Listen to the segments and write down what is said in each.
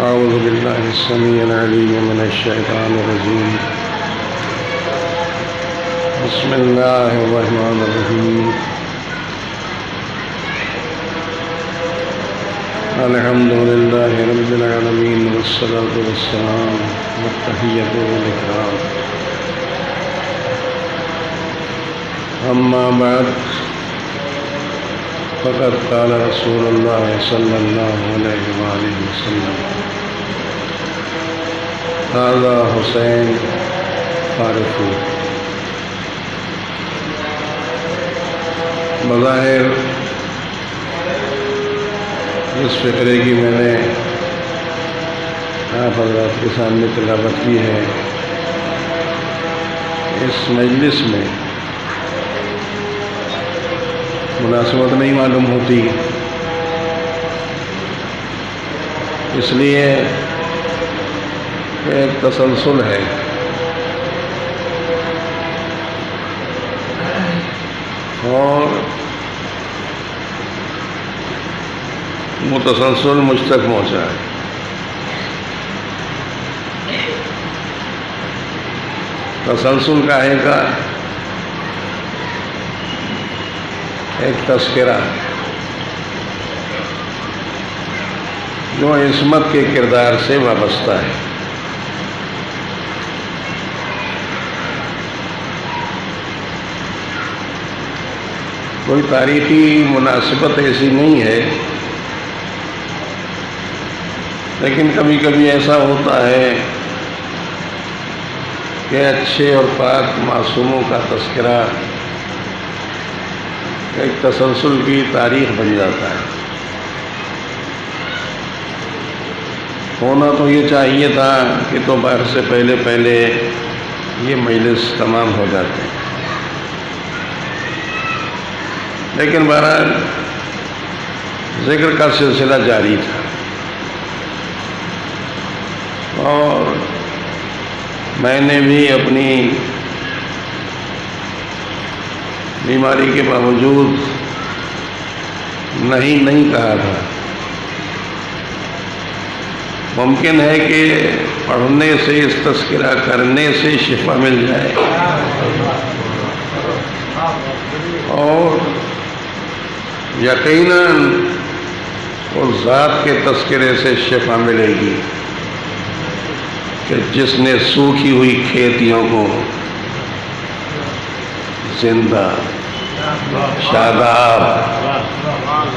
أعوذ بالله السميع العليم من الشيطان الرجيم. بسم الله الرحمن الرحيم. الحمد لله رب العالمين والصلاة والسلام والتحية والإكرام. أما بعد فقد قال رسول الله صلى الله عليه وآله وسلم: هذا حسین فارفو. بظاہر اس فقرے کی میں نے آپ حضرات کے سامنے تلاوت کی ہے. اس مجلس میں مناسبت نہیں معلوم ہوتی، اس لیے ایک تسلسل ہے. اور وہ تسلسل مجھ تک پہنچا ہے. تسلسل کاہے کا؟ ایک تذکرہ جو عصمت کے کردار سے وابستہ ہے. کوئی تاریخی مناسبت ایسی نہیں ہے، لیکن کبھی کبھی ایسا ہوتا ہے کہ اچھے اور پاک معصوموں کا تذکرہ ایک تسلسل کی تاریخ بن جاتا ہے. ہونا تو یہ چاہیے تھا کہ دوپہر سے پہلے یہ مجلس تمام ہو جاتے، لیکن بہرحال ذکر کا سلسلہ جاری تھا. اور میں نے بھی اپنی بیماری کے باوجود نہیں کہا تھا. ممکن ہے کہ پڑھنے سے، اس تذکرہ کرنے سے شفا مل جائے، اور یقیناً اس ذات کے تذکرے سے شفا ملے گی کہ جس نے سوکھی ہوئی کھیتیوں کو زندہ، شاداب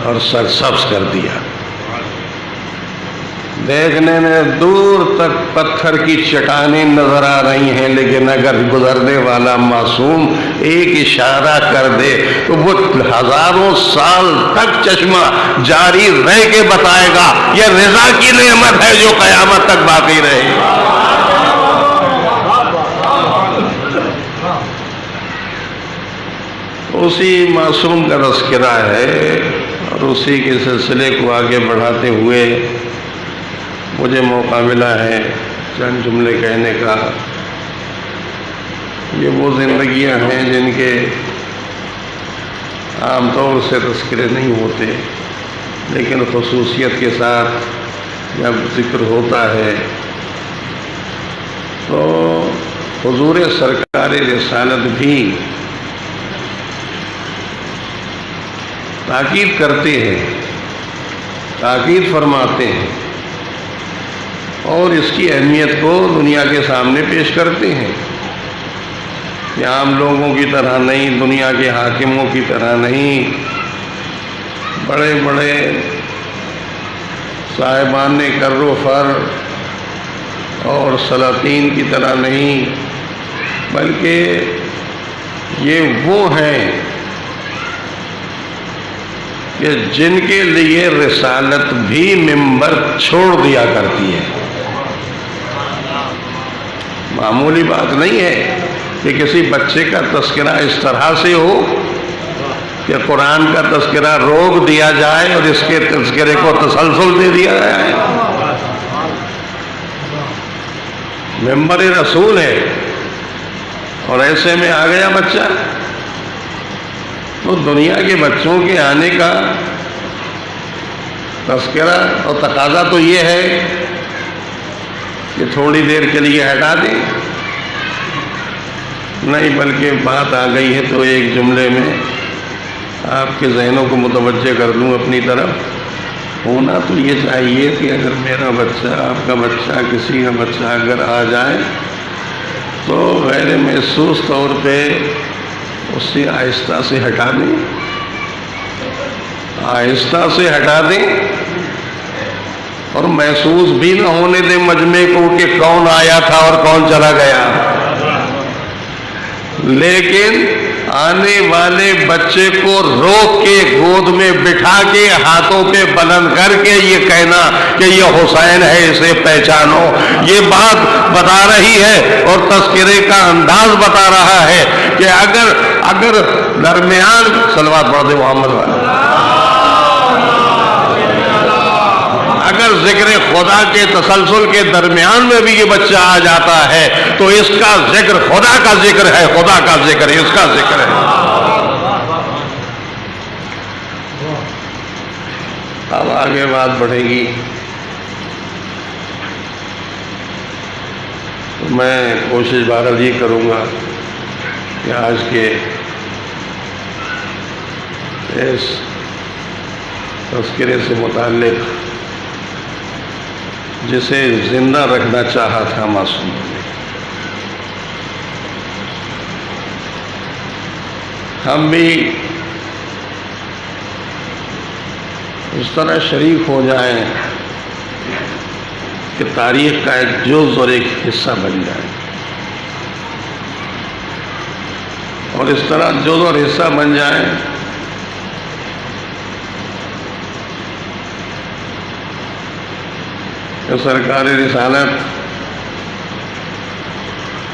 اور سرسبز کر دیا. دیکھنے میں دور تک پتھر کی چٹانیں نظر آ رہی ہیں، لیکن اگر گزرنے والا معصوم ایک اشارہ کر دے تو وہ ہزاروں سال تک چشمہ جاری رہ کے بتائے گا یہ رضا کی نعمت ہے جو قیامت تک باقی رہے گی. اسی معصوم کا تذکرہ ہے، اور اسی کے سلسلے کو آگے بڑھاتے ہوئے مجھے موقع ملا ہے چند جملے کہنے کا. یہ وہ زندگیاں ہیں جن کے عام طور سے تذکرے نہیں ہوتے، لیکن خصوصیت کے ساتھ جب ذکر ہوتا ہے تو حضور سرکار رسالت بھی تاکید کرتے ہیں، تاکید فرماتے ہیں، اور اس کی اہمیت کو دنیا کے سامنے پیش کرتے ہیں کہ عام لوگوں کی طرح نہیں، دنیا کے حاکموں کی طرح نہیں، بڑے بڑے صاحبان کر و فر اور سلاطین کی طرح نہیں، بلکہ یہ وہ ہیں کہ جن کے لیے رسالت بھی منبر چھوڑ دیا کرتی ہے. معمولی بات نہیں ہے کہ کسی بچے کا تذکرہ اس طرح سے ہو کہ قرآن کا تذکرہ روک دیا جائے اور اس کے تذکرے کو تسلسل دے دیا جائے. منبر رسول ہے اور ایسے میں آ گیا بچہ، تو دنیا کے بچوں کے آنے کا تذکرہ اور تقاضا تو یہ ہے کہ تھوڑی دیر کے لیے ہٹا دیں؟ نہیں، بلکہ بات آ گئی ہے تو ایک جملے میں آپ کے ذہنوں کو متوجہ کر دوں اپنی طرف۔ ہونا تو یہ چاہیے کہ اگر میرا بچہ، آپ کا بچہ، کسی کا بچہ اگر آ جائے تو غیر محسوس طور پہ اس سے آہستہ سے ہٹا دیں، آہستہ سے ہٹا دیں، اور محسوس بھی نہ ہونے دیں مجمع کو کہ کون آیا تھا اور کون چلا گیا۔ لیکن آنے والے بچے کو روک کے گود میں بٹھا کے ہاتھوں پہ بلند کر کے یہ کہنا کہ یہ حسین ہے، اسے پہچانو، یہ بات بتا رہی ہے اور تذکرے کا انداز بتا رہا ہے کہ اگر درمیان صلوات پڑھ دے محمد والے، اگر ذکر خدا کے تسلسل کے درمیان میں بھی یہ بچہ آ جاتا ہے تو اس کا ذکر خدا کا ذکر ہے، خدا کا ذکر ہے، اس کا ذکر ہے۔ اب آگے بات بڑھے گی، میں کوشش بہرحال یہ کروں گا کہ آج کے اس تذکرے سے متعلق جسے زندہ رکھنا چاہا تھا معصوم نے، ہم بھی اس طرح شریک ہو جائیں کہ تاریخ کا ایک جز اور ایک حصہ بن جائے، اور اس طرح جز اور حصہ بن جائیں کہ سرکار رسالت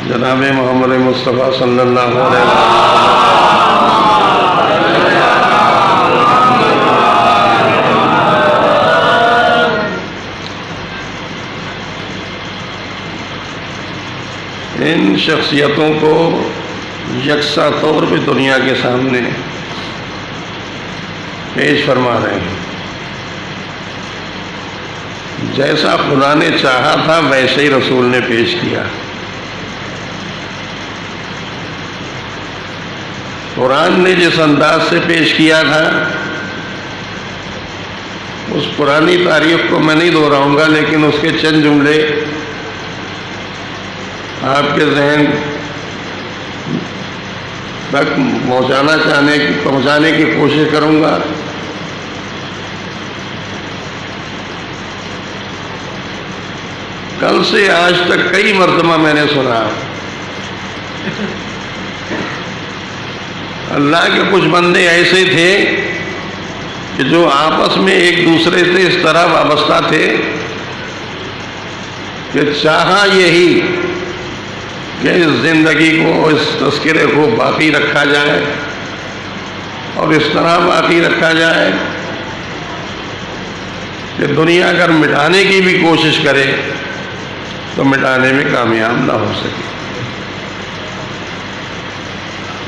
جناب محمد مصطفیٰ صلی اللہ علیہ وسلم ان شخصیتوں کو یکساں طور پہ دنیا کے سامنے پیش فرما رہے ہیں۔ جیسا خدا نے چاہا تھا ویسے ہی رسول نے پیش کیا۔ قرآن نے جس انداز سے پیش کیا تھا اس پرانی تاریخ کو میں نہیں دہراؤں گا، لیکن اس کے چند جملے آپ کے ذہن تک پہنچانے کی کوشش کروں گا۔ کل سے آج تک کئی مرتبہ میں نے سنا اللہ کے کچھ بندے ایسے تھے کہ جو آپس میں ایک دوسرے سے اس طرح وابستہ تھے کہ چاہا یہی کہ اس زندگی کو، اس تذکرے کو باقی رکھا جائے، اور اس طرح باقی رکھا جائے کہ دنیا اگر مٹانے کی بھی کوشش کرے تو مٹانے میں کامیاب نہ ہو سکے۔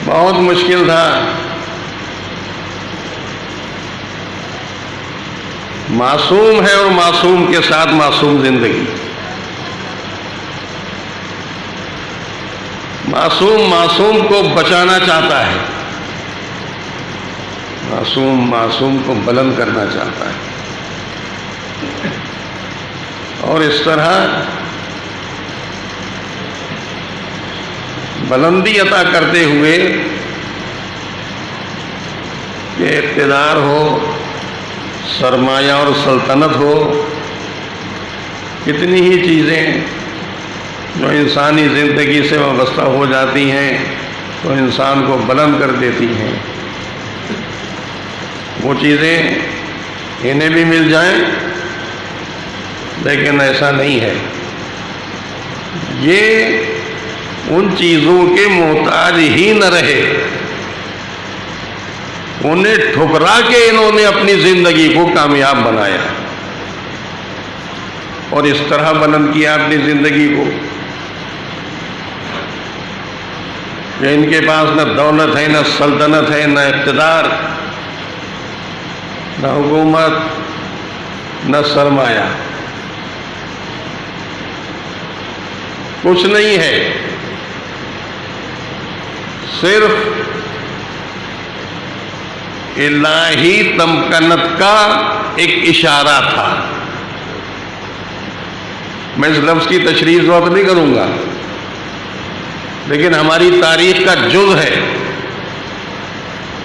بہت مشکل تھا۔ معصوم ہے اور معصوم کے ساتھ معصوم زندگی، معصوم کو بچانا چاہتا ہے، معصوم کو بلند کرنا چاہتا ہے، اور اس طرح بلندی عطا کرتے ہوئے کہ اقتدار ہو، سرمایہ اور سلطنت ہو، کتنی ہی چیزیں جو انسانی زندگی سے وابستہ ہو جاتی ہیں تو انسان کو بلند کر دیتی ہیں، وہ چیزیں انہیں بھی مل جائیں، لیکن ایسا نہیں ہے۔ یہ ان چیزوں کے محتاج ہی نہ رہے، انہیں ٹھکرا کے انہوں نے اپنی زندگی کو کامیاب بنایا اور اس طرح بلند کیا اپنی زندگی کو کہ ان کے پاس نہ دولت ہے، نہ سلطنت ہے، نہ اقتدار، نہ حکومت، نہ سرمایہ، کچھ نہیں ہے، صرف الہی تمکنت کا ایک اشارہ تھا۔ میں اس لفظ کی تشریح اس وقت نہیں کروں گا، لیکن ہماری تاریخ کا جز ہے۔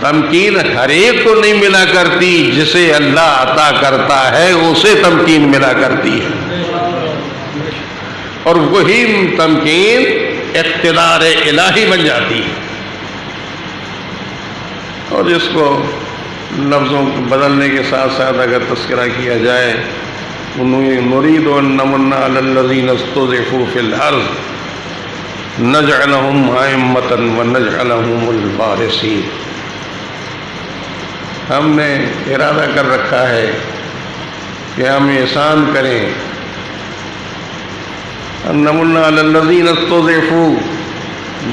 تمکین ہر ایک کو نہیں ملا کرتی، جسے اللہ عطا کرتا ہے اسے تمکین ملا کرتی ہے، اور وہی تمکین اقتدار الہی بن جاتی ہے۔ اور اس کو لفظوں کو بدلنے کے ساتھ ساتھ اگر تذکرہ کیا جائے، نريد أن نمن على الذين استضعفوا في الأرض نجعلهم أئمة ونجعلهم الوارثين۔ ہم نے ارادہ کر رکھا ہے کہ ہم احسان کریں، نمن على الذين استضعفوا،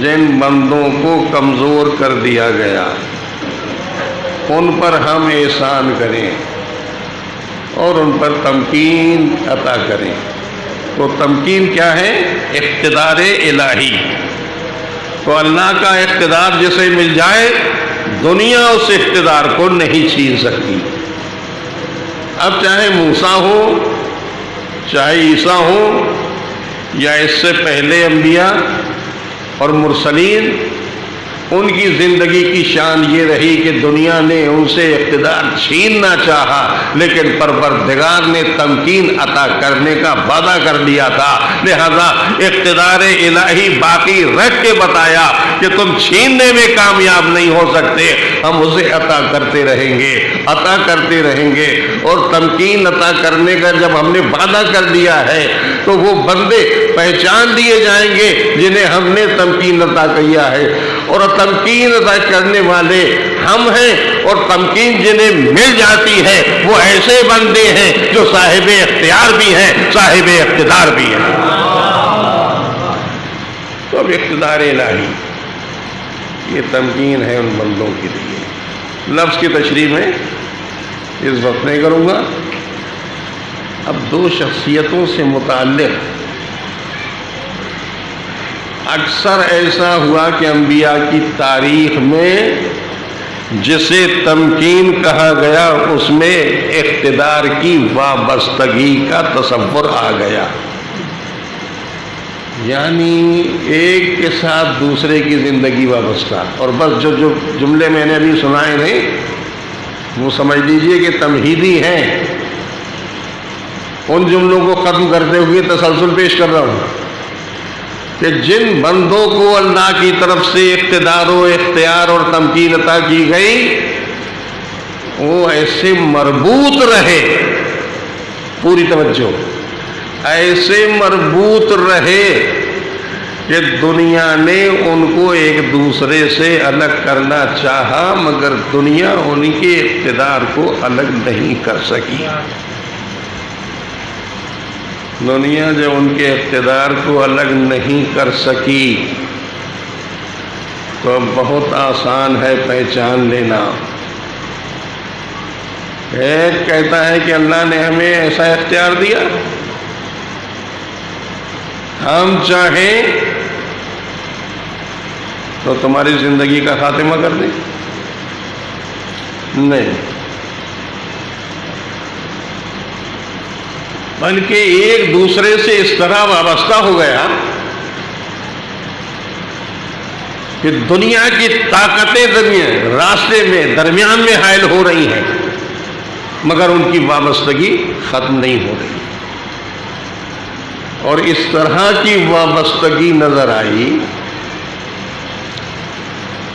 جن بندوں کو کمزور کر دیا گیا ان پر ہم احسان کریں اور ان پر تمکین عطا کریں۔ تو تمکین کیا ہے؟ اقتدار الہی۔ تو اللہ کا اقتدار جسے مل جائے، دنیا اس اقتدار کو نہیں چھین سکتی۔ اب چاہے موسیٰ ہو، چاہے عیسیٰ ہو، یا اس سے پہلے انبیاء اور مرسلین، ان کی زندگی کی شان یہ رہی کہ دنیا نے ان سے اقتدار چھیننا چاہا، لیکن پروردگار نے تمکین عطا کرنے کا وعدہ کر دیا تھا، لہذا اقتدار الہی باقی رکھ کے بتایا کہ تم چھیننے میں کامیاب نہیں ہو سکتے، ہم اسے عطا کرتے رہیں گے، عطا کرتے رہیں گے۔ اور تمکین عطا کرنے کا جب ہم نے وعدہ کر دیا ہے تو وہ بندے پہچان دیے جائیں گے جنہیں ہم نے تمکین عطا کیا ہے، اور تمکین عطا کرنے والے ہم ہیں، اور تمکین جنہیں مل جاتی ہے وہ ایسے بندے ہیں جو صاحب اختیار بھی ہیں، صاحب اقتدار بھی ہیں۔ تو اب اقتدار الہی یہ تمکین ہے ان بندوں کے لیے۔ لفظ کی تشریح میں اس وقت نہیں کروں گا۔ اب دو شخصیتوں سے متعلق اکثر ایسا ہوا کہ انبیاء کی تاریخ میں جسے تمکین کہا گیا اس میں اقتدار کی وابستگی کا تصور آ گیا، یعنی ایک کے ساتھ دوسرے کی زندگی وابستہ۔ اور بس جو جملے میں نے ابھی سنائے نہیں وہ سمجھ لیجئے کہ تمہیدی ہیں، ان جملوں کو ختم کرتے ہوئے تسلسل پیش کر رہا ہوں کہ جن بندوں کو اللہ کی طرف سے اقتدار و اختیار اور تمکین عطا کی گئی وہ ایسے مربوط رہے، پوری توجہ، ایسے مربوط رہے کہ دنیا نے ان کو ایک دوسرے سے الگ کرنا چاہا، مگر دنیا ان کے اقتدار کو الگ نہیں کر سکی۔ دنیا جب ان کے اقتدار کو الگ نہیں کر سکی تو بہت آسان ہے پہچان لینا۔ ایک کہتا ہے کہ اللہ نے ہمیں ایسا اختیار دیا، ہم چاہیں تو تمہاری زندگی کا خاتمہ کر دیں، نہیں، بلکہ ایک دوسرے سے اس طرح وابستہ ہو گیا کہ دنیا کی طاقتیں راستے میں درمیان میں حائل ہو رہی ہیں، مگر ان کی وابستگی ختم نہیں ہو رہی۔ اور اس طرح کی وابستگی نظر آئی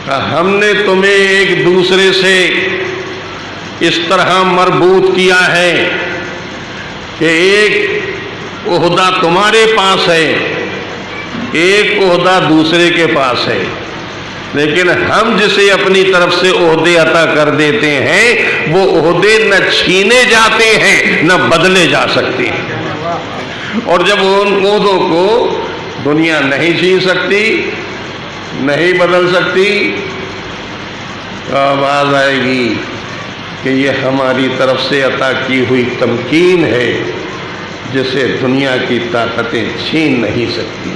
کہ ہم نے تمہیں ایک دوسرے سے اس طرح مربوط کیا ہے کہ ایک عہدہ تمہارے پاس ہے، ایک عہدہ دوسرے کے پاس ہے، لیکن ہم جسے اپنی طرف سے عہدے عطا کر دیتے ہیں وہ عہدے نہ چھینے جاتے ہیں نہ بدلے جا سکتے ہیں۔ اور جب ان عہدوں کو دنیا نہیں چھین سکتی، نہیں بدل سکتی، تو آواز آئے گی کہ یہ ہماری طرف سے عطا کی ہوئی تمکین ہے جسے دنیا کی طاقتیں چھین نہیں سکتی۔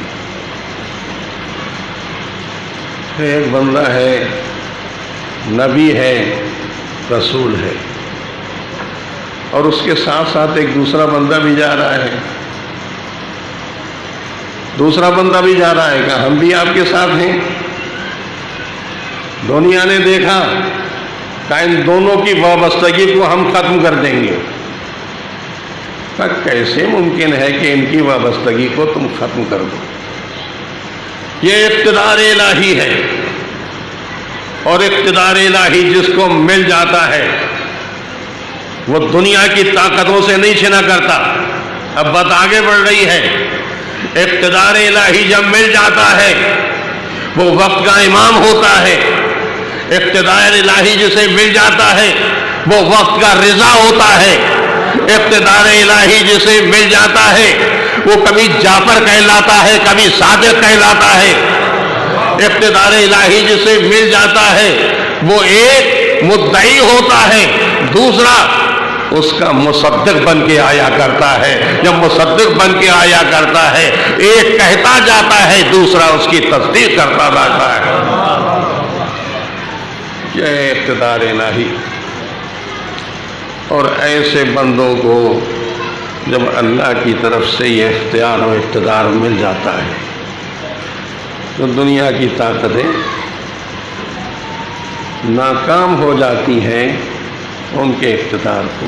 ایک بندہ ہے، نبی ہے، رسول ہے، اور اس کے ساتھ ساتھ ایک دوسرا بندہ بھی جا رہا ہے، دوسرا بندہ بھی جا رہا ہے کہ ہم بھی آپ کے ساتھ ہیں۔ دنیا نے دیکھا کہ ان دونوں کی وابستگی کو ہم ختم کر دیں گے۔ کیسے ممکن ہے کہ ان کی وابستگی کو تم ختم کر دو؟ یہ اقتدار الہی ہے، اور اقتدار الہی جس کو مل جاتا ہے وہ دنیا کی طاقتوں سے نہیں چھنا کرتا۔ اب بات آگے بڑھ رہی ہے، اقتدار الہی جب مل جاتا ہے وہ وقت کا امام ہوتا ہے، اقتدار الہی جسے مل جاتا ہے وہ وقت کا رضا ہوتا ہے، اقتدار الہی جسے مل جاتا ہے وہ کبھی جعفر کہلاتا ہے، کبھی صادق کہلاتا ہے، اقتدار الہی جسے مل جاتا ہے وہ ایک مدعی ہوتا ہے، دوسرا اس کا مصدق بن کے آیا کرتا ہے۔ جب مصدق بن کے آیا کرتا ہے، ایک کہتا جاتا ہے، دوسرا اس کی تصدیق کرتا جاتا ہے۔ یہ اقتدار الہی، اور ایسے بندوں کو جب اللہ کی طرف سے یہ اختیار و اقتدار مل جاتا ہے تو دنیا کی طاقتیں ناکام ہو جاتی ہیں، ان کے اقتدار کو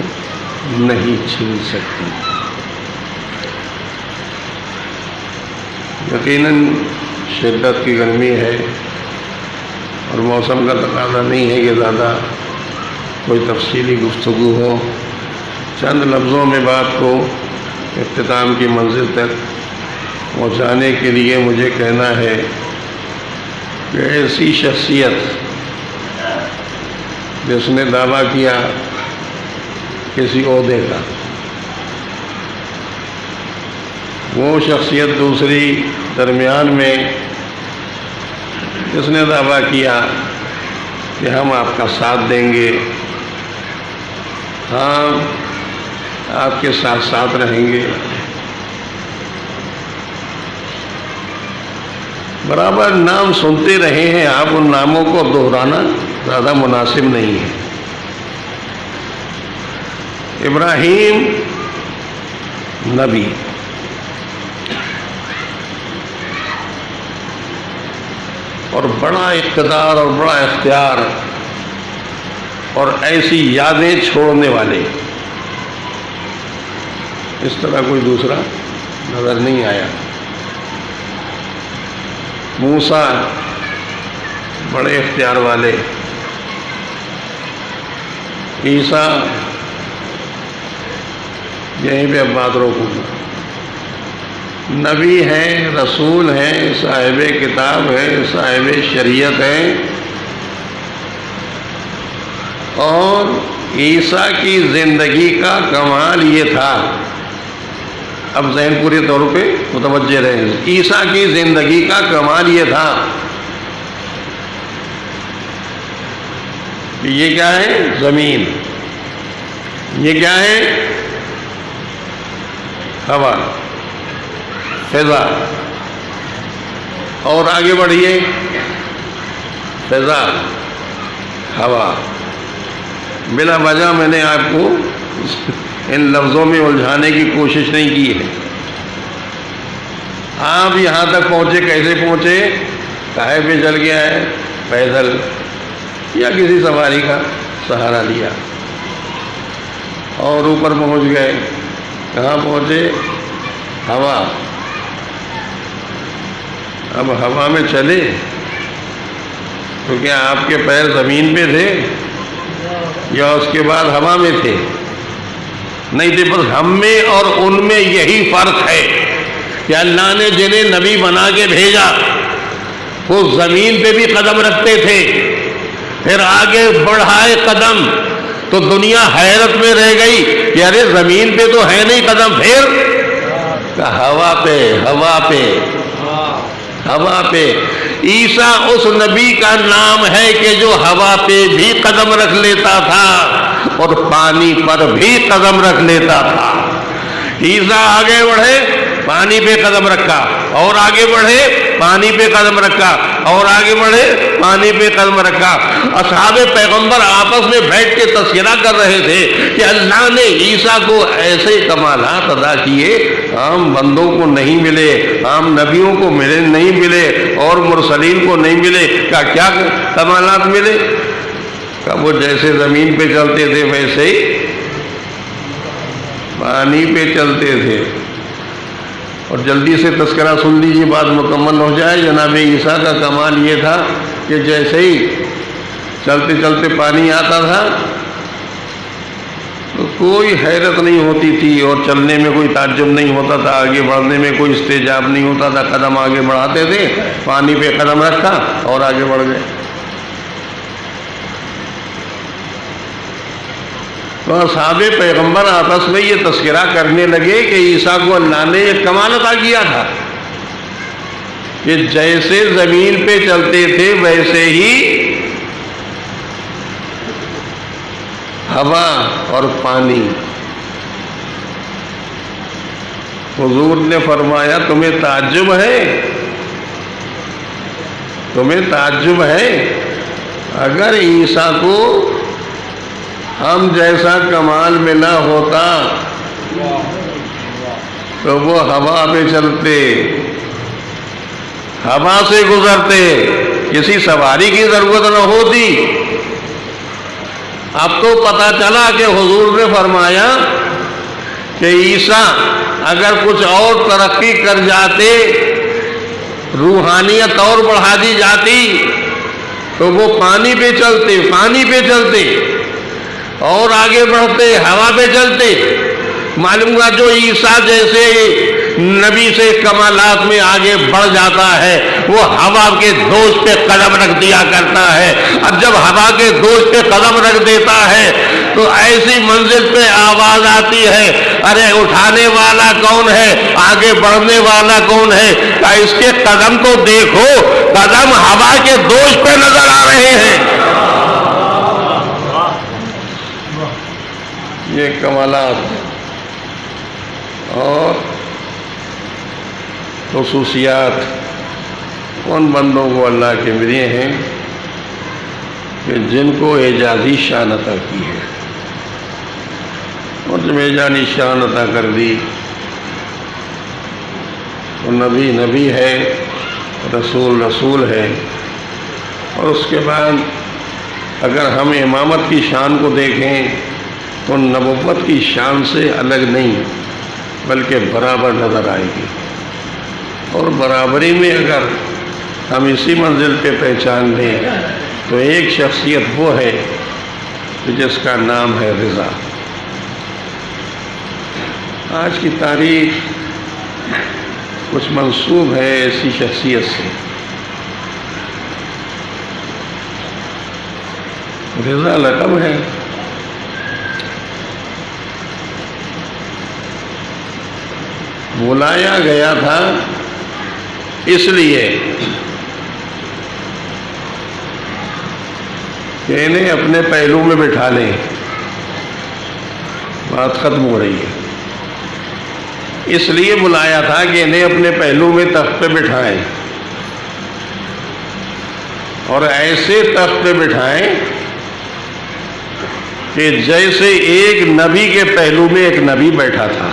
نہیں چھین سکتی۔ یقیناً شدت کی گرمی ہے اور موسم کا تقاضا نہیں ہے کہ زیادہ کوئی تفصیلی گفتگو ہو۔ چند لفظوں میں بات کو اختتام کی منزل تک پہنچانے کے لیے مجھے کہنا ہے کہ ایسی شخصیت جس نے دعویٰ کیا کسی عہدے کا، وہ شخصیت دوسری درمیان میں جس نے دعویٰ کیا کہ ہم آپ کا ساتھ دیں گے، ہم آپ کے ساتھ ساتھ رہیں گے، برابر نام سنتے رہے ہیں آپ، ان ناموں کو دہرانا زیادہ مناسب نہیں ہے۔ ابراہیم نبی، اور بڑا اقتدار اور بڑا اختیار اور ایسی یادیں چھوڑنے والے، اس طرح کوئی دوسرا نظر نہیں آیا۔ موسیٰ بڑے اختیار والے، عیسیٰ، یہیں پہ اب بات روکوں گا، نبی ہیں، رسول ہیں، صاحب کتاب ہیں، صاحب شریعت ہیں، اور عیسیٰ کی زندگی کا کمال یہ تھا، اب ذہن پورے طور پہ متوجہ رہیں، عیسیٰ کی زندگی کا کمال یہ تھا کہ یہ کیا ہے؟ زمین، یہ کیا ہے؟ ہوا، فضا، اور آگے بڑھیے، فضا، ہوا۔ بلا وجہ میں نے آپ کو ان لفظوں میں الجھانے کی کوشش نہیں کی ہے۔ آپ یہاں تک پہنچے، کیسے پہنچے؟ کاہے پہ چل گیا ہے؟ پیدل یا کسی سواری کا سہارا لیا، اور اوپر پہنچ گئے۔ کہاں پہنچے؟ ہوا۔ اب ہوا میں چلے تو کیا آپ کے پیر زمین پہ تھے یا اس کے بعد ہوا میں تھے؟ نہیں تھے، بس ہم میں اور ان میں یہی فرق ہے کہ اللہ نے جنہیں نبی بنا کے بھیجا وہ زمین پہ بھی قدم رکھتے تھے، پھر آگے بڑھائے قدم تو دنیا حیرت میں رہ گئی کہ ارے زمین پہ تو ہے نہیں قدم، پھر ہوا پہ، ہوا پہ، ہوا پہ۔ عیسیٰ اس نبی کا نام ہے کہ جو ہوا پہ بھی قدم رکھ لیتا تھا اور پانی پر بھی قدم رکھ لیتا تھا۔ عیسیٰ آگے بڑھے، پانی پہ قدم رکھا، اور آگے بڑھے، پانی پہ قدم رکھا، اور آگے بڑھے، پانی پہ قدم رکھا۔ اصحاب پیغمبر آپس میں بیٹھ کے تذکرہ کر رہے تھے کہ اللہ نے عیسیٰ کو ایسے کمالات ادا کیے عام بندوں کو نہیں ملے، عام نبیوں کو نہیں ملے، اور مرسلین کو نہیں ملے۔ کیا کمالات ملے؟ کہ وہ جیسے زمین پہ چلتے تھے ویسے ہی پانی پہ چلتے تھے۔ اور جلدی سے تذکرہ سن لیجیے، بات مکمل ہو جائے۔ جناب عیسیٰ کا کمال یہ تھا کہ جیسے ہی چلتے چلتے پانی آتا تھا تو کوئی حیرت نہیں ہوتی تھی، اور چلنے میں کوئی تعجب نہیں ہوتا تھا، آگے بڑھنے میں کوئی استعجاب نہیں ہوتا تھا۔ قدم آگے بڑھاتے تھے، پانی پہ قدم رکھا اور آگے بڑھ گئے۔ تو اصحاب پیغمبر آپس میں یہ تذکرہ کرنے لگے کہ عیسیٰ کو اللہ نے ایک کمال عطا کیا تھا کہ جیسے زمین پہ چلتے تھے ویسے ہی ہوا اور پانی۔ حضور نے فرمایا تمہیں تعجب ہے؟ تمہیں تعجب ہے؟ اگر عیسیٰ کو ہم جیسا کمال ملا ہوتا تو وہ ہوا پہ چلتے، ہوا سے گزرتے، کسی سواری کی ضرورت نہ ہوتی۔ اب تو پتہ چلا کہ حضور نے فرمایا کہ عیسیٰ اگر کچھ اور ترقی کر جاتے، روحانیت اور بڑھا دی جاتی، تو وہ پانی پہ چلتے اور آگے بڑھتے، ہوا پہ چلتے۔ معلوم ہوا جو عیسیٰ جیسے نبی سے کمالات میں آگے بڑھ جاتا ہے وہ ہوا کے دوش پہ قدم رکھ دیا کرتا ہے۔ اب جب ہوا کے دوش پہ قدم رکھ دیتا ہے تو ایسی منزل پہ آواز آتی ہے، ارے اٹھانے والا کون ہے، آگے بڑھنے والا کون ہے؟ کہ اس کے قدم تو دیکھو، قدم ہوا کے دوش پہ نظر آ رہے ہیں۔ یہ کمالات اور خصوصیات ان بندوں کو اللہ کے ملے ہیں کہ جن کو اعجازی شان عطا کی ہے، اور جب اعجازی شان عطا کر دی تو نبی نبی ہے، رسول رسول ہے۔ اور اس کے بعد اگر ہم امامت کی شان کو دیکھیں تو نبوت کی شان سے الگ نہیں بلکہ برابر نظر آئے گی۔ اور برابری میں اگر ہم اسی منزل پہ پہچان لیں تو ایک شخصیت وہ ہے جس کا نام ہے رضا۔ آج کی تاریخ کچھ منسوب ہے ایسی شخصیت سے۔ رضا لقب ہے، بلایا گیا تھا اس لیے کہ انہیں اپنے پہلو میں بٹھا لیں۔ بات ختم ہو رہی ہے۔ اس لیے بلایا تھا کہ انہیں اپنے پہلو میں تخت پہ بٹھائیں، اور ایسے تخت پہ بٹھائیں کہ جیسے ایک نبی کے پہلو میں ایک نبی بیٹھا تھا۔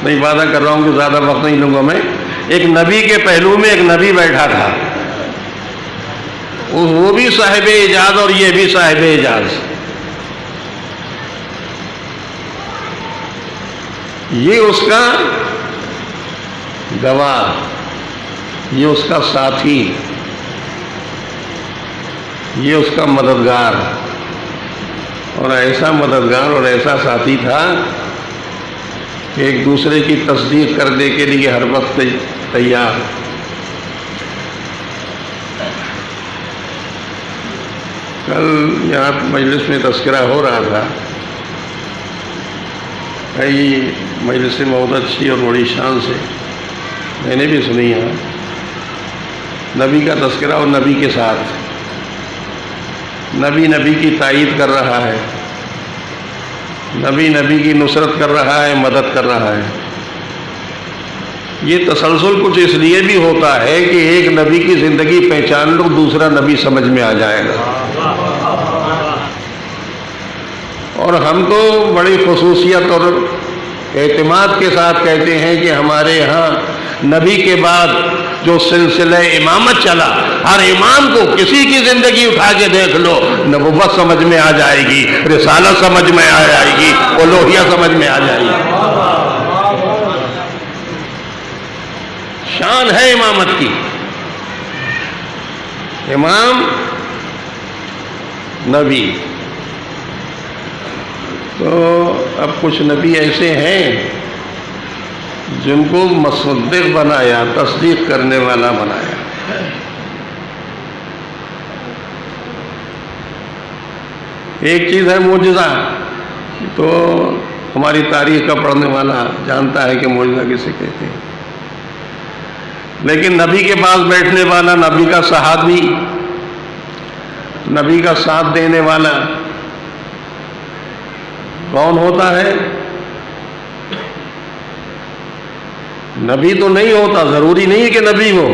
نہیں، وعدہ کر رہا ہوں کہ زیادہ وقت نہیں لوں گا میں۔ ایک نبی کے پہلو میں ایک نبی بیٹھا تھا، وہ بھی صاحب اعجاز اور یہ بھی صاحب اعجاز۔ یہ اس کا گواہ، یہ اس کا ساتھی، یہ اس کا مددگار، اور ایسا مددگار اور ایسا ساتھی تھا کہ ایک دوسرے کی تصدیق کرنے کے لیے ہر وقت تیار۔ کل یہاں مجلس میں تذکرہ ہو رہا تھا، کئی مجلس بہت اچھی اور بڑی شان سے میں نے بھی سنی ہے۔ نبی کا تذکرہ اور نبی کے ساتھ نبی نبی کی تائید کر رہا ہے، نبی نبی کی نصرت کر رہا ہے، مدد کر رہا ہے۔ یہ تسلسل کچھ اس لیے بھی ہوتا ہے کہ ایک نبی کی زندگی پہچان لو، دوسرا نبی سمجھ میں آ جائے گا۔ اور ہم تو بڑی خصوصیت اور اعتماد کے ساتھ کہتے ہیں کہ ہمارے یہاں نبی کے بعد جو سلسلہ امامت چلا، ہر امام کو کسی کی زندگی اٹھا کے دیکھ لو، نبوت سمجھ میں آ جائے گی، رسالت سمجھ میں آ جائے گی، الوہیہ سمجھ میں آ جائے گی۔ شان ہے امامت کی۔ امام نبی، تو اب کچھ نبی ایسے ہیں جن کو مصدق بنایا، تصدیق کرنے والا بنایا۔ ایک چیز ہے معجزہ، تو ہماری تاریخ کا پڑھنے والا جانتا ہے کہ معجزہ کسے کہتے ہیں، لیکن نبی کے پاس بیٹھنے والا، نبی کا صحابی، نبی کا ساتھ دینے والا کون ہوتا ہے؟ نبی تو نہیں ہوتا، ضروری نہیں ہے کہ نبی ہو،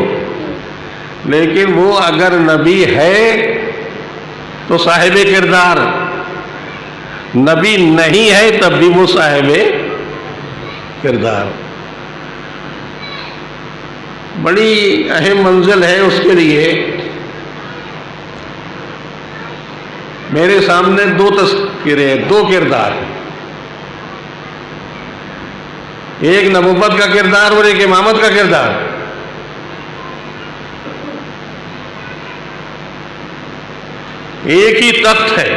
لیکن وہ اگر نبی ہے تو صاحب کردار، نبی نہیں ہے تب بھی وہ صاحب کردار۔ بڑی اہم منزل ہے اس کے لیے۔ میرے سامنے دو تذکرے، دو کردار، ایک نبوت کا کردار اور ایک امامت کا کردار۔ ایک ہی تخت ہے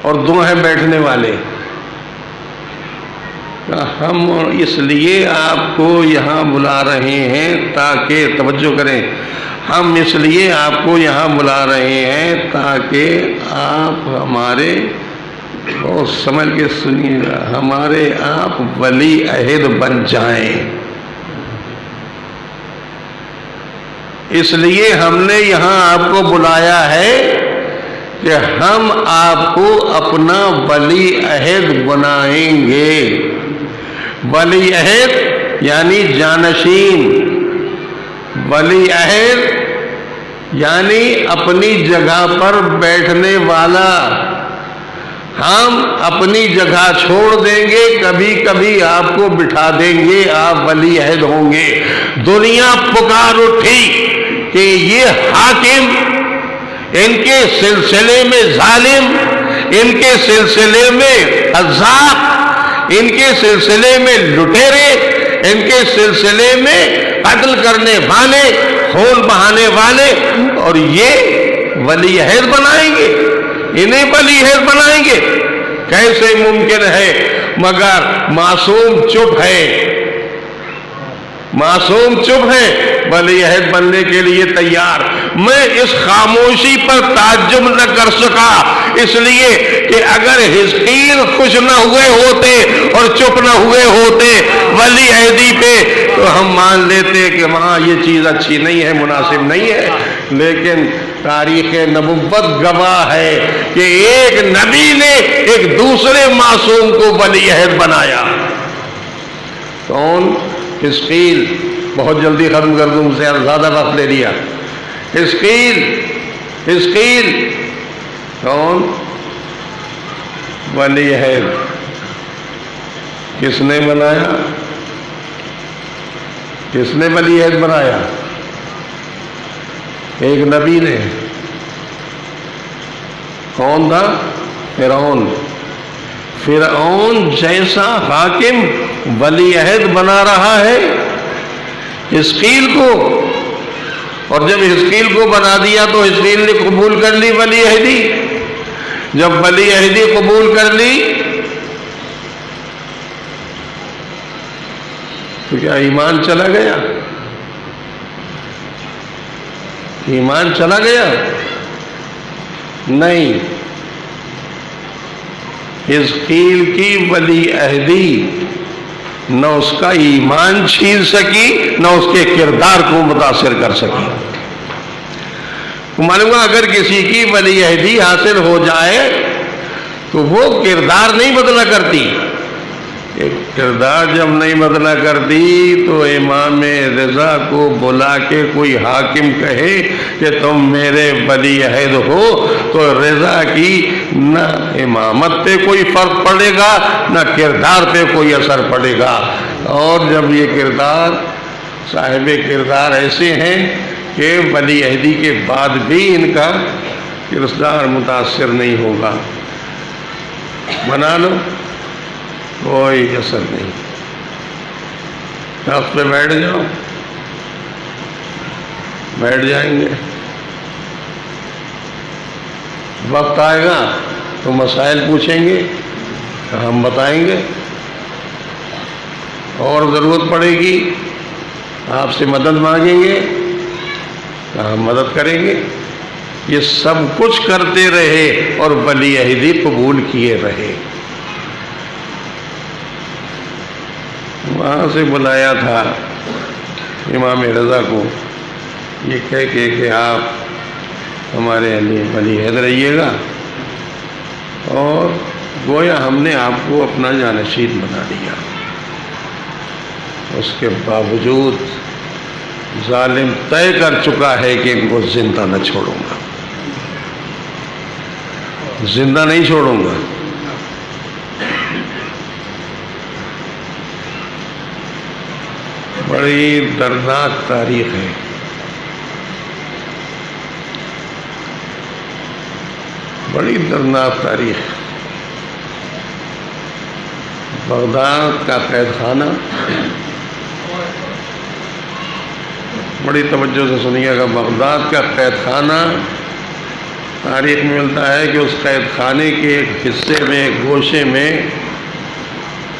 اور دو ہیں بیٹھنے والے۔ ہم اس لیے آپ کو یہاں بلا رہے ہیں تاکہ، توجہ کریں، ہم اس لیے آپ کو یہاں بلا رہے ہیں تاکہ آپ ہمارے، بہت سمجھ کے سنیے گا، ہمارے آپ ولی عہد بن جائیں۔ اس لیے ہم نے یہاں آپ کو بلایا ہے کہ ہم آپ کو اپنا ولی عہد بنائیں گے۔ ولی عہد یعنی جانشین، ولی عہد یعنی اپنی جگہ پر بیٹھنے والا۔ ہم اپنی جگہ چھوڑ دیں گے، کبھی کبھی آپ کو بٹھا دیں گے، آپ ولی عہد ہوں گے۔ دنیا پکار اٹھی کہ یہ حاکم، ان کے سلسلے میں ظالم، ان کے سلسلے میں عذاب، ان کے سلسلے میں لٹیرے، ان کے سلسلے میں قتل کرنے والے، خون بہانے والے، اور یہ ولی عہد بنائیں گے، انہیں ولی عہد بنائیں گے۔ کیسے ممکن ہے؟ مگر معصوم چپ ہے، معصوم چپ ہے، ولی عہد بننے کے لیے تیار۔ میں اس خاموشی پر تعجب نہ کر سکا، اس لیے کہ اگر حزقیل خوش نہ ہوئے ہوتے اور چپ نہ ہوئے ہوتے ولی عہدی پہ، تو ہم مان لیتے کہ وہاں یہ چیز اچھی نہیں ہے، مناسب نہیں ہے۔ لیکن تاریخ نبوت گواہ ہے کہ ایک نبی نے ایک دوسرے معصوم کو ولی عہد بنایا۔ کون؟ حزقیل۔ بہت جلدی ختم کر دوں، مجھ سے زیادہ وقت لے لیا۔ حزقیل کون؟ ولی عہد۔ کس نے بنایا؟ کس نے ولی عہد بنایا؟ ایک نبی نے۔ کون تھا؟ فرعون۔ فرعون جیسا حاکم ولی عہد بنا رہا ہے حزقیل کو، اور جب حزقیل کو بنا دیا تو حزقیل نے قبول کر لی ولی عہدی۔ جب ولی عہدی قبول کر لی تو کیا ایمان چلا گیا؟ ایمان چلا گیا؟ نہیں۔ حزقیل کی ولی عہدی نہ اس کا ایمان چھین سکی، نہ اس کے کردار کو متاثر کر سکی۔ معلوم ہے اگر کسی کی ولی عہدی حاصل ہو جائے تو وہ کردار نہیں بدلا کرتی، کہ کردار جب نہیں بدلا کرتی تو امام رضا کو بلا کے کوئی حاکم کہے کہ تم میرے ولی عہد ہو تو رضا کی نہ امامت پہ کوئی فرق پڑے گا نہ کردار پہ کوئی اثر پڑے گا۔ اور جب یہ کردار صاحب کردار ایسے ہیں کہ ولی عہدی کے بعد بھی ان کا کردار متاثر نہیں ہوگا، بنا لو، کوئی اثر نہیں، تخت پہ بیٹھ جاؤ، بیٹھ جائیں گے، وقت آئے گا تو مسائل پوچھیں گے ہم بتائیں گے، اور ضرورت پڑے گی آپ سے مدد مانگیں گے ہم مدد کریں گے۔ یہ سب کچھ کرتے رہے اور ولی عہدی قبول کیے رہے۔ وہاں سے بلایا تھا امام رضا کو یہ کہہ کے کہ آپ ہمارے ولی عہد رہیے گا، اور گویا ہم نے آپ کو اپنا جانشین بنا دیا۔ اس کے باوجود ظالم طے کر چکا ہے کہ ان کو زندہ نہ چھوڑوں گا، زندہ نہیں چھوڑوں گا۔ بڑی دردناک تاریخ ہے، بڑی دردناک تاریخ۔ بغداد کا قید خانہ، بڑی توجہ سے سنیے گا، بغداد کا قید خانہ تاریخ میں ملتا ہے کہ اس قید خانے کے ایک حصے میں، ایک گوشے میں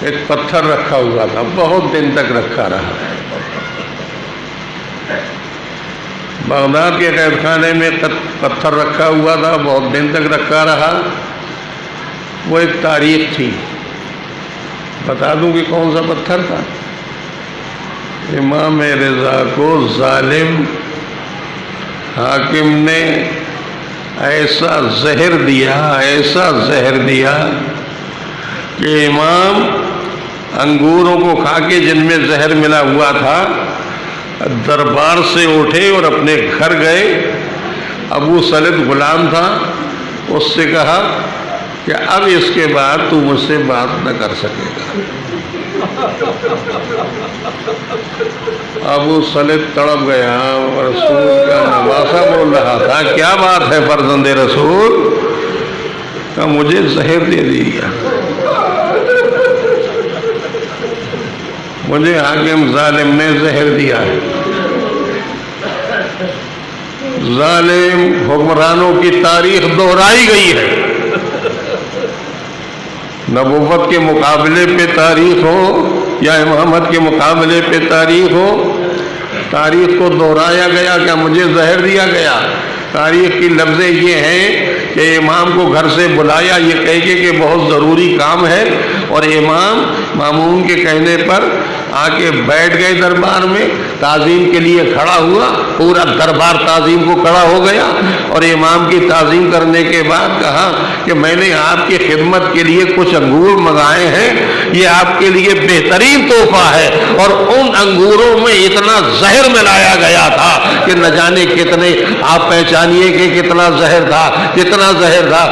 ایک پتھر رکھا ہوا تھا، بہت دن تک رکھا رہا۔ بغداد کے قید خانے میں پتھر رکھا ہوا تھا، بہت دن تک رکھا رہا۔ وہ ایک تاریخ تھی، بتا دوں کہ کون سا پتھر تھا؟ امام رضا کو ظالم حاکم نے ایسا زہر دیا، ایسا زہر دیا کہ امام انگوروں کو کھا کے جن میں زہر ملا ہوا تھا دربار سے اٹھے اور اپنے گھر گئے۔ ابو سلط غلام تھا، اس سے کہا کہ اب اس کے بعد تو مجھ سے بات نہ کر سکے گا۔ ابو سلط تڑپ گیا، رسول کا نواسہ بول رہا تھا، کیا بات ہے فرزند رسول؟ کہ مجھے زہر دے دیا، مجھے حاکم ظالم نے زہر دیا ہے۔ ظالم حکمرانوں کی تاریخ دہرائی گئی ہے، نبوت کے مقابلے پہ تاریخ ہو یا امامت کے مقابلے پہ تاریخ ہو، تاریخ کو دہرایا گیا کہ مجھے زہر دیا گیا۔ تاریخ کی لفظیں یہ ہیں کہ امام کو گھر سے بلایا یہ کہہ کے کہ بہت ضروری کام ہے، اور امام مامون کے کہنے پر آ کے بیٹھ گئے دربار میں، تعظیم کے لیے کھڑا ہوا، پورا دربار تعظیم کو کھڑا ہو گیا، اور امام کی تعظیم کرنے کے بعد کہا کہ میں نے آپ کی خدمت کے لیے کچھ انگور منگائے ہیں، یہ آپ کے لیے بہترین تحفہ ہے، اور ان انگوروں میں اتنا زہر ملایا گیا تھا کہ نہ جانے کتنے، آپ پہچانیے کہ کتنا زہر تھا، کتنا زہر تھا،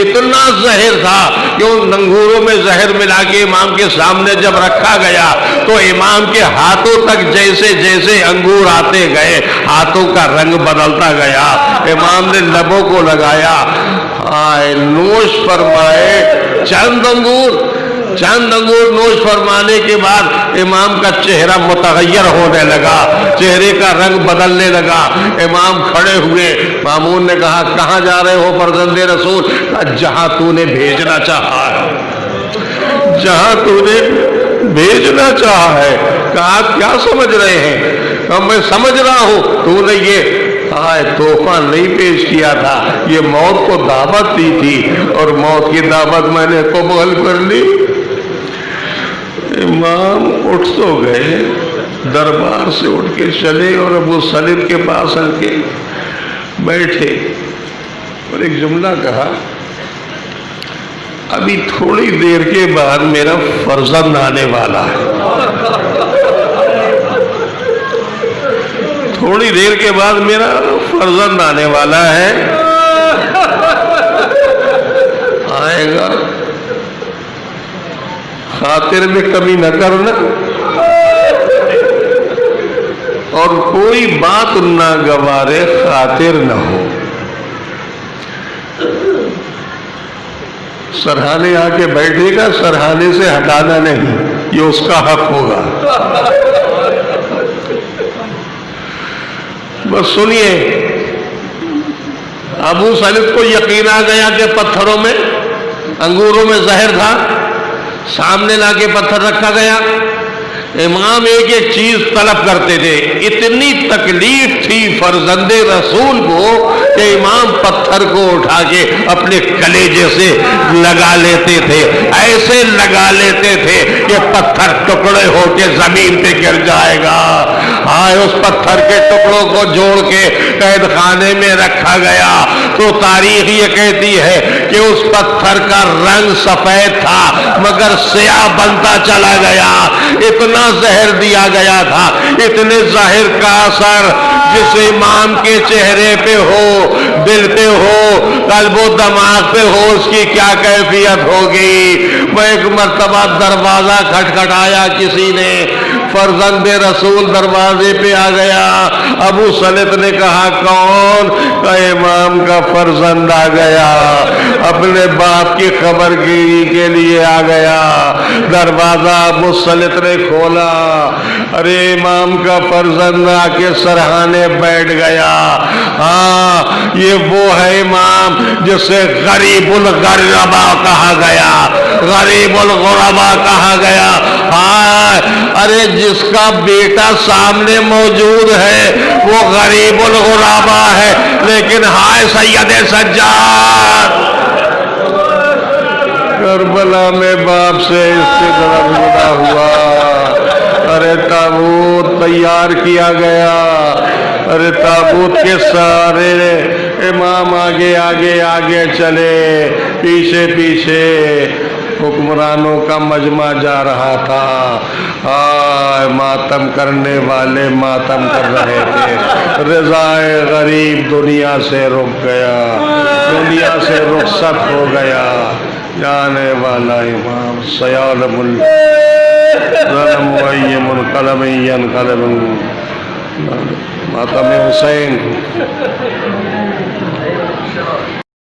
اتنا زہر تھا کہ ان انگوروں میں زہر ملا کے امام کے سامنے جب رکھا گیا تو امام کے ہاتھوں تک جیسے جیسے انگور آتے گئے ہاتھوں کا رنگ بدلتا گیا۔ امام نے لبوں کو لگایا، نوش فرمائے چند انگور نوش فرمانے کے بعد امام کا چہرہ متغیر ہونے لگا، چہرے کا رنگ بدلنے لگا۔ امام کھڑے ہوئے، مامون نے کہا کہاں جا رہے ہو فرزند رسول؟ کہا جہاں تو نے بھیجنا چاہا ہے، جہاں تو نے بھیجنا چاہا ہے۔ کہا آپ کیا سمجھ رہے ہیں؟ کہا میں سمجھ رہا ہوں تو نے یہ تحفہ نہیں پیش کیا تھا، یہ موت کو دعوت دی تھی، اور موت کی دعوت میں نے قبول کر لی۔ امام اٹھ تو گئے، دربار سے اٹھ کے چلے اور ابو سلط کے پاس آ کے بیٹھے اور ایک جملہ کہا، ابھی تھوڑی دیر کے بعد میرا فرزند آنے والا ہے، تھوڑی دیر کے بعد میرا فرزند آنے والا ہے، آئے گا، خاطر میں کمی نہ کرنا اور کوئی بات نہ گوارے خاطر نہ ہو۔ سرہانے آ کے بیٹھے گا، سرہانے سے ہٹانا نہیں، یہ اس کا حق ہوگا۔ بس سنیے، ابو سلط کو یقین آ گیا کہ پتھروں میں، انگوروں میں زہر تھا، سامنے لا کے پتھر رکھا گیا۔ امام ایک ایک چیز طلب کرتے تھے، اتنی تکلیف تھی فرزند رسول کو کہ امام پتھر کو اٹھا کے اپنے کلیجے سے لگا لیتے تھے، ایسے لگا لیتے تھے کہ پتھر ٹکڑے ہو کے زمین پہ گر جائے گا۔ ہائے، اس پتھر کے ٹکڑوں کو جوڑ کے قید خانے میں رکھا گیا تو تاریخ یہ کہتی ہے کہ اس پتھر کا رنگ سفید تھا مگر سیاہ بنتا چلا گیا، اتنا زہر دیا گیا تھا، اتنے زہر کا اثر جس امام کے چہرے پہ ہو، دل پہ ہو، قلب و دماغ پہ ہو، اس کی کیا کیفیت ہوگی۔ وہ ایک مرتبہ دروازہ کھٹکھٹایا کسی نے، فرزند رسول دروازے پہ آ گیا۔ ابو سلط نے کہا کون؟ کہ امام کا فرزند آ گیا، اپنے باپ کی خبر گیری کے لیے آ گیا۔ دروازہ ابو سلط نے کھولا، ارے امام کا فرزند آ کے سرہانے بیٹھ گیا۔ ہاں، یہ وہ ہے امام جسے غریب الغربا کہا گیا، غریب الغربا کہا گیا۔ ہاں، ارے جس کا بیٹا سامنے موجود ہے وہ غریب الغربا ہے، لیکن ہائے سید سجاد، کربلا میں باپ سے اس سے طرف جدا ہوا۔ ارے تابوت تیار کیا گیا، ارے تابوت کے سارے امام آگے آگے آگے چلے، پیچھے پیچھے حکمرانوں کا مجمع جا رہا تھا۔ ماتم کرنے والے ماتم کر رہے تھے۔ رضائے غریب دنیا سے رک گیا، دنیا سے رخصت ہو گیا۔ جانے والا امام سیالم الظلم ویم القلم ینقلب، ماتم حسین